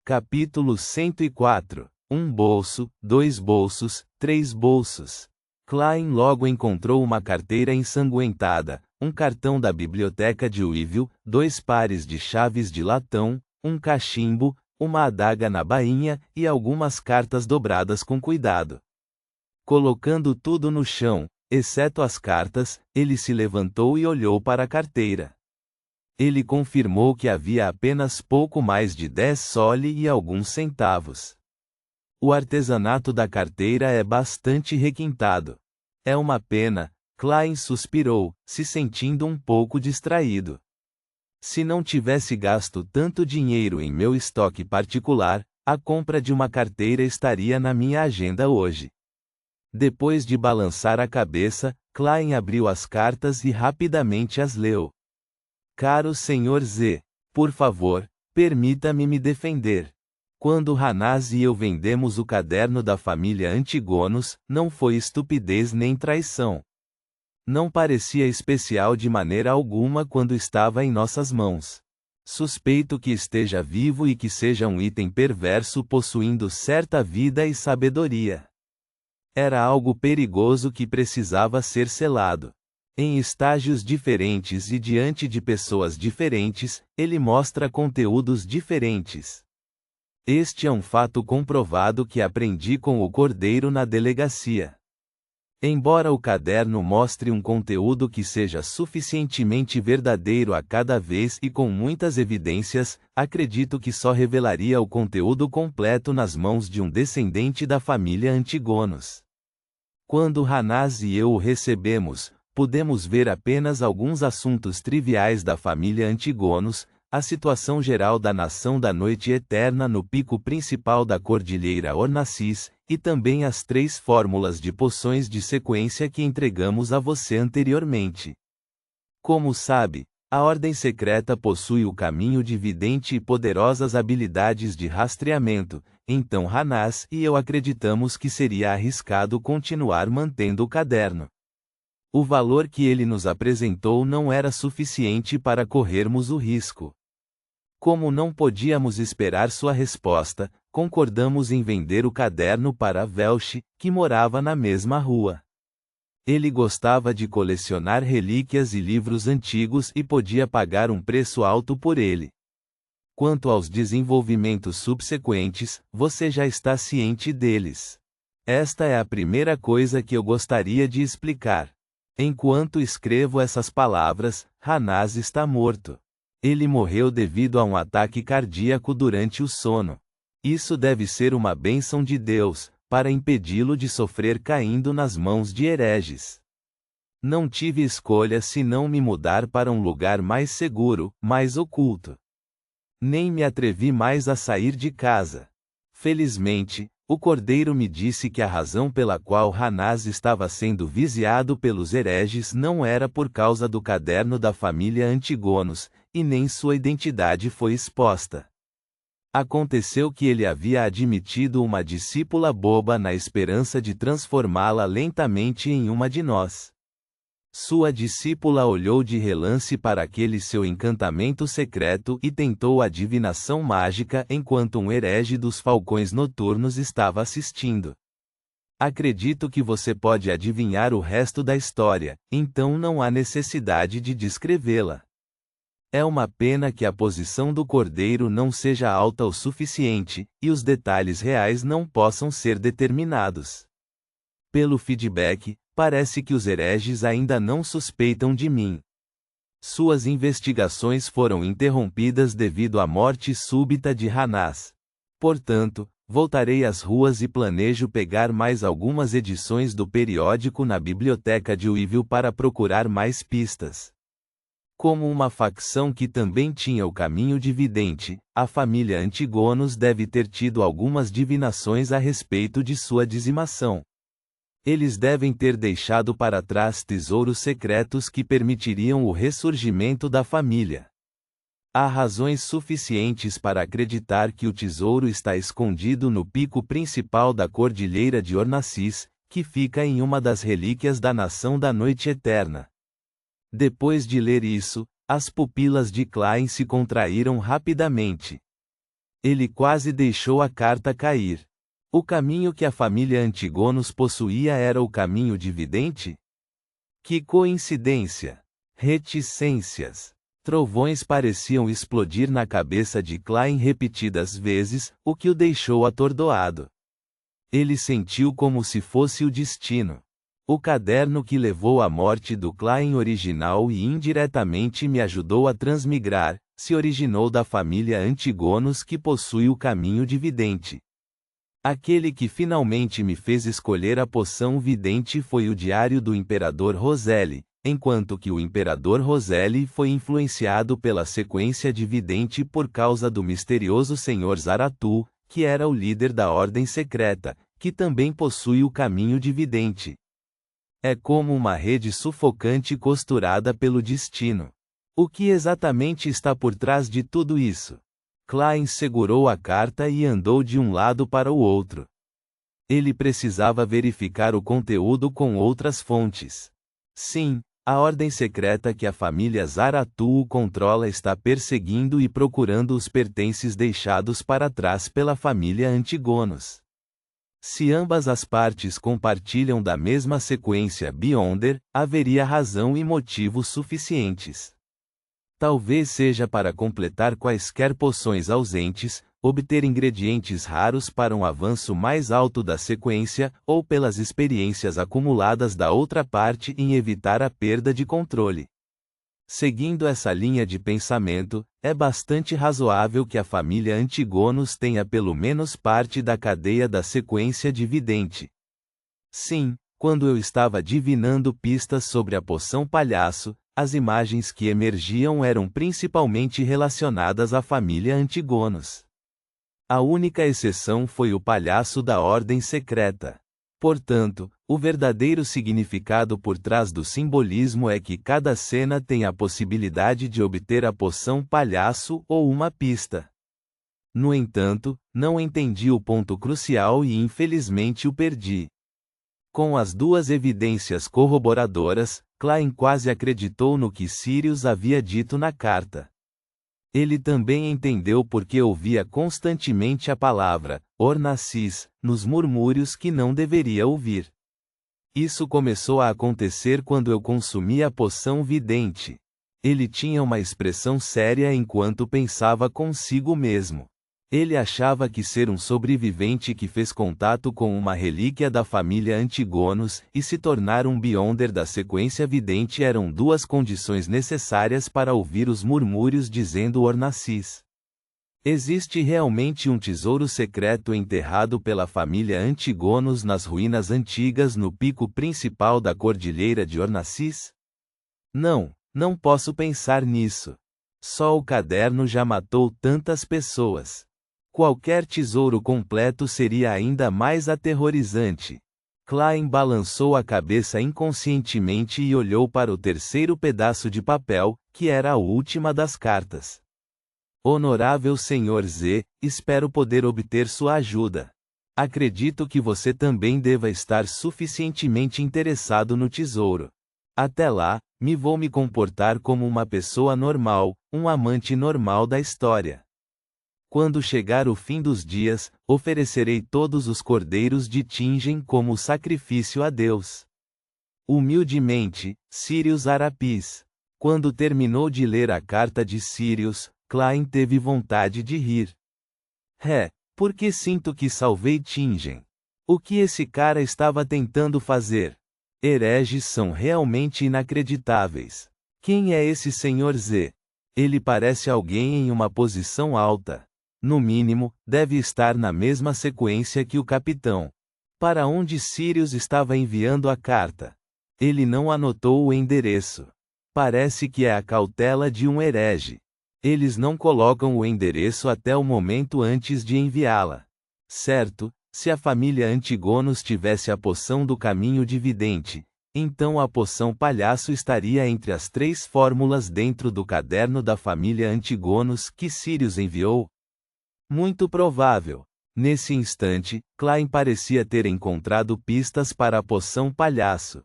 Capítulo 104. Um bolso, 2 bolsos, 3 bolsos. Klein logo encontrou uma carteira ensanguentada, um cartão da biblioteca de Weevil, 2 pares de chaves de latão, um cachimbo, uma adaga na bainha e algumas cartas dobradas com cuidado. Colocando tudo no chão, exceto as cartas, ele se levantou e olhou para a carteira. Ele confirmou que havia apenas pouco mais de 10 soli e alguns centavos. O artesanato da carteira é bastante requintado. É uma pena, Klein suspirou, se sentindo um pouco distraído. Se não tivesse gasto tanto dinheiro em meu estoque particular, a compra de uma carteira estaria na minha agenda hoje. Depois de balançar a cabeça, Klein abriu as cartas e rapidamente as leu. Caro Sr. Z, por favor, permita-me me defender. Quando Hanaz e eu vendemos o caderno da família Antigonos, não foi estupidez nem traição. Não parecia especial de maneira alguma quando estava em nossas mãos. Suspeito que esteja vivo e que seja um item perverso possuindo certa vida e sabedoria. Era algo perigoso que precisava ser selado. Em estágios diferentes e diante de pessoas diferentes, ele mostra conteúdos diferentes. Este é um fato comprovado que aprendi com o cordeiro na delegacia. Embora o caderno mostre um conteúdo que seja suficientemente verdadeiro a cada vez e com muitas evidências, acredito que só revelaria o conteúdo completo nas mãos de um descendente da família Antigonos. Quando Hanaz e eu o recebemos, pudemos ver apenas alguns assuntos triviais da família Antigonos, a situação geral da nação da noite eterna no pico principal da cordilheira Ornacis, e também as 3 fórmulas de poções de sequência que entregamos a você anteriormente. Como sabe, a Ordem Secreta possui o caminho de vidente e poderosas habilidades de rastreamento, então Hanaz e eu acreditamos que seria arriscado continuar mantendo o caderno. O valor que ele nos apresentou não era suficiente para corrermos o risco. Como não podíamos esperar sua resposta, concordamos em vender o caderno para Welch, que morava na mesma rua. Ele gostava de colecionar relíquias e livros antigos e podia pagar um preço alto por ele. Quanto aos desenvolvimentos subsequentes, você já está ciente deles. Esta é a primeira coisa que eu gostaria de explicar. Enquanto escrevo essas palavras, Hanaz está morto. Ele morreu devido a um ataque cardíaco durante o sono. Isso deve ser uma bênção de Deus, para impedi-lo de sofrer caindo nas mãos de hereges. Não tive escolha senão me mudar para um lugar mais seguro, mais oculto. Nem me atrevi mais a sair de casa. Felizmente, o cordeiro me disse que a razão pela qual Hanaz estava sendo vigiado pelos hereges não era por causa do caderno da família Antigonos, e nem sua identidade foi exposta. Aconteceu que ele havia admitido uma discípula boba na esperança de transformá-la lentamente em uma de nós. Sua discípula olhou de relance para aquele seu encantamento secreto e tentou a divinação mágica enquanto um herege dos falcões noturnos estava assistindo. Acredito que você pode adivinhar o resto da história, então não há necessidade de descrevê-la. É uma pena que a posição do cordeiro não seja alta o suficiente, e os detalhes reais não possam ser determinados. Pelo feedback, parece que os hereges ainda não suspeitam de mim. Suas investigações foram interrompidas devido à morte súbita de Hanaz. Portanto, voltarei às ruas e planejo pegar mais algumas edições do periódico na biblioteca de Weevil para procurar mais pistas. Como uma facção que também tinha o caminho de vidente, a família Antigonos deve ter tido algumas divinações a respeito de sua dizimação. Eles devem ter deixado para trás tesouros secretos que permitiriam o ressurgimento da família. Há razões suficientes para acreditar que o tesouro está escondido no pico principal da cordilheira de Ornacis, que fica em uma das relíquias da nação da noite eterna. Depois de ler isso, as pupilas de Klein se contraíram rapidamente. Ele quase deixou a carta cair. O caminho que a família Antigonos possuía era o caminho de vidente? Que coincidência! Reticências. Trovões pareciam explodir na cabeça de Klein repetidas vezes, o que o deixou atordoado. Ele sentiu como se fosse o destino. O caderno que levou à morte do Klein original e indiretamente me ajudou a transmigrar, se originou da família Antigonos que possui o caminho de vidente. Aquele que finalmente me fez escolher a poção vidente foi o diário do Imperador Roseli, enquanto que o Imperador Roseli foi influenciado pela sequência de vidente por causa do misterioso Senhor Zaratu, que era o líder da Ordem Secreta, que também possui o caminho de vidente. É como uma rede sufocante costurada pelo destino. O que exatamente está por trás de tudo isso? Klein segurou a carta e andou de um lado para o outro. Ele precisava verificar o conteúdo com outras fontes. Sim, a ordem secreta que a família Zaratu controla está perseguindo e procurando os pertences deixados para trás pela família Antigonos. Se ambas as partes compartilham da mesma sequência Beyonder, haveria razão e motivos suficientes. Talvez seja para completar quaisquer poções ausentes, obter ingredientes raros para um avanço mais alto da sequência, ou pelas experiências acumuladas da outra parte em evitar a perda de controle. Seguindo essa linha de pensamento, é bastante razoável que a família Antigonos tenha pelo menos parte da cadeia da sequência de vidente. Sim, quando eu estava divinando pistas sobre a poção palhaço, as imagens que emergiam eram principalmente relacionadas à família Antigonos. A única exceção foi o palhaço da Ordem Secreta. Portanto, o verdadeiro significado por trás do simbolismo é que cada cena tem a possibilidade de obter a poção palhaço ou uma pista. No entanto, não entendi o ponto crucial e infelizmente o perdi. Com as duas evidências corroboradoras, Klein quase acreditou no que Sirius havia dito na carta. Ele também entendeu porque ouvia constantemente a palavra Ornacis nos murmúrios que não deveria ouvir. Isso começou a acontecer quando eu consumi a poção vidente. Ele tinha uma expressão séria enquanto pensava consigo mesmo. Ele achava que ser um sobrevivente que fez contato com uma relíquia da família Antigonos e se tornar um Beyonder da sequência vidente eram duas condições necessárias para ouvir os murmúrios dizendo Ornacis. Existe realmente um tesouro secreto enterrado pela família Antigonos nas ruínas antigas no pico principal da cordilheira de Ornacis? Não posso pensar nisso. Só o caderno já matou tantas pessoas. Qualquer tesouro completo seria ainda mais aterrorizante. Klein balançou a cabeça inconscientemente e olhou para o terceiro pedaço de papel, que era a última das cartas. Honorável Sr. Z, espero poder obter sua ajuda. Acredito que você também deva estar suficientemente interessado no tesouro. Até lá, vou me comportar como uma pessoa normal, um amante normal da história. Quando chegar o fim dos dias, oferecerei todos os cordeiros de Tingen como sacrifício a Deus. Humildemente, Sirius Arapis. Quando terminou de ler a carta de Sirius, Klein teve vontade de rir. Porque sinto que salvei Tingen. O que esse cara estava tentando fazer? Hereges são realmente inacreditáveis. Quem é esse Sr. Z? Ele parece alguém em uma posição alta. No mínimo, deve estar na mesma sequência que o capitão. Para onde Sirius estava enviando a carta? Ele não anotou o endereço. Parece que é a cautela de um herege. Eles não colocam o endereço até o momento antes de enviá-la. Certo, se a família Antigonos tivesse a poção do caminho de vidente, então a poção palhaço estaria entre as 3 fórmulas dentro do caderno da família Antigonos que Sirius enviou. Muito provável. Nesse instante, Klein parecia ter encontrado pistas para a poção palhaço.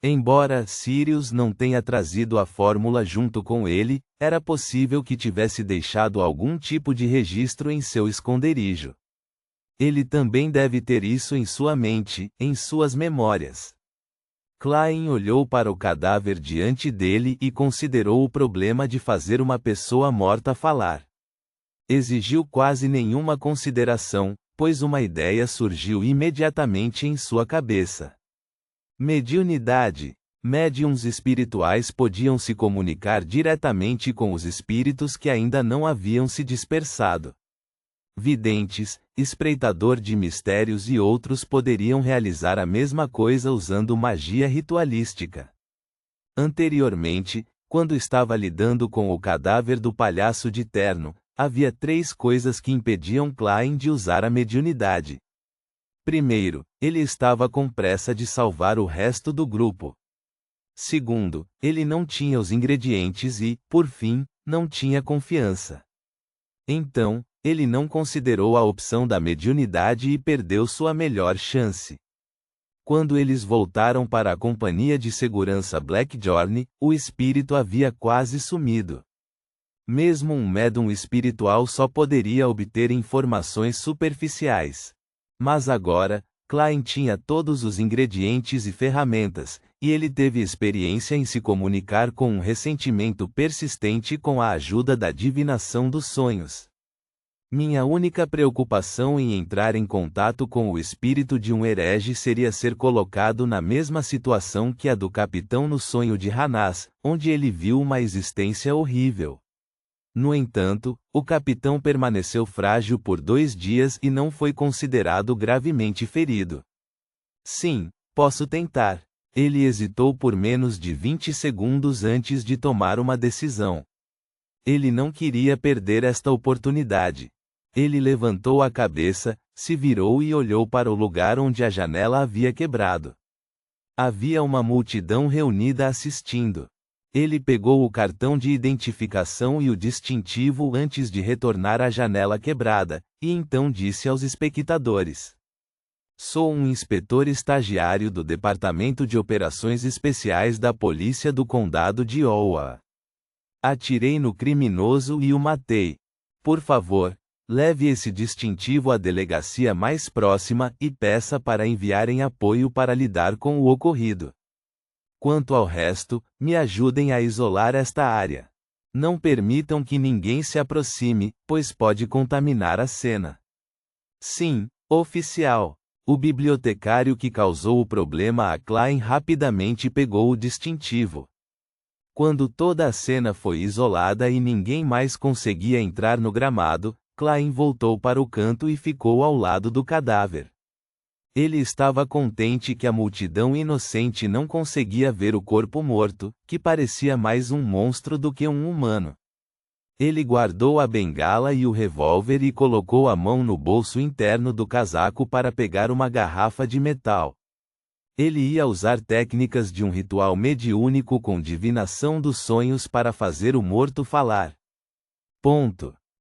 Embora Sirius não tenha trazido a fórmula junto com ele, era possível que tivesse deixado algum tipo de registro em seu esconderijo. Ele também deve ter isso em sua mente, em suas memórias. Klein olhou para o cadáver diante dele e considerou o problema de fazer uma pessoa morta falar. Exigiu quase nenhuma consideração, pois uma ideia surgiu imediatamente em sua cabeça. Mediunidade. Médiuns espirituais podiam se comunicar diretamente com os espíritos que ainda não haviam se dispersado. Videntes, espreitador de mistérios e outros poderiam realizar a mesma coisa usando magia ritualística. Anteriormente, quando estava lidando com o cadáver do palhaço de terno, havia 3 coisas que impediam Klein de usar a mediunidade. Primeiro, ele estava com pressa de salvar o resto do grupo. Segundo, ele não tinha os ingredientes e, por fim, não tinha confiança. Então, ele não considerou a opção da mediunidade e perdeu sua melhor chance. Quando eles voltaram para a companhia de segurança Black Journey, o espírito havia quase sumido. Mesmo um médium espiritual só poderia obter informações superficiais. Mas agora, Klein tinha todos os ingredientes e ferramentas, e ele teve experiência em se comunicar com um ressentimento persistente com a ajuda da divinação dos sonhos. Minha única preocupação em entrar em contato com o espírito de um herege seria ser colocado na mesma situação que a do capitão no sonho de Hanás, onde ele viu uma existência horrível. No entanto, o capitão permaneceu frágil por 2 dias e não foi considerado gravemente ferido. Sim, posso tentar. Ele hesitou por menos de 20 segundos antes de tomar uma decisão. Ele não queria perder esta oportunidade. Ele levantou a cabeça, se virou e olhou para o lugar onde a janela havia quebrado. Havia uma multidão reunida assistindo. Ele pegou o cartão de identificação e o distintivo antes de retornar à janela quebrada, e então disse aos espectadores: "Sou um inspetor estagiário do Departamento de Operações Especiais da Polícia do Condado de Iowa. Atirei no criminoso e o matei. Por favor, leve esse distintivo à delegacia mais próxima e peça para enviarem apoio para lidar com o ocorrido. Quanto ao resto, me ajudem a isolar esta área. Não permitam que ninguém se aproxime, pois pode contaminar a cena." "Sim, oficial." O bibliotecário que causou o problema a Klein rapidamente pegou o distintivo. Quando toda a cena foi isolada e ninguém mais conseguia entrar no gramado, Klein voltou para o canto e ficou ao lado do cadáver. Ele estava contente que a multidão inocente não conseguia ver o corpo morto, que parecia mais um monstro do que um humano. Ele guardou a bengala e o revólver e colocou a mão no bolso interno do casaco para pegar uma garrafa de metal. Ele ia usar técnicas de um ritual mediúnico com divinação dos sonhos para fazer o morto falar. Ponto.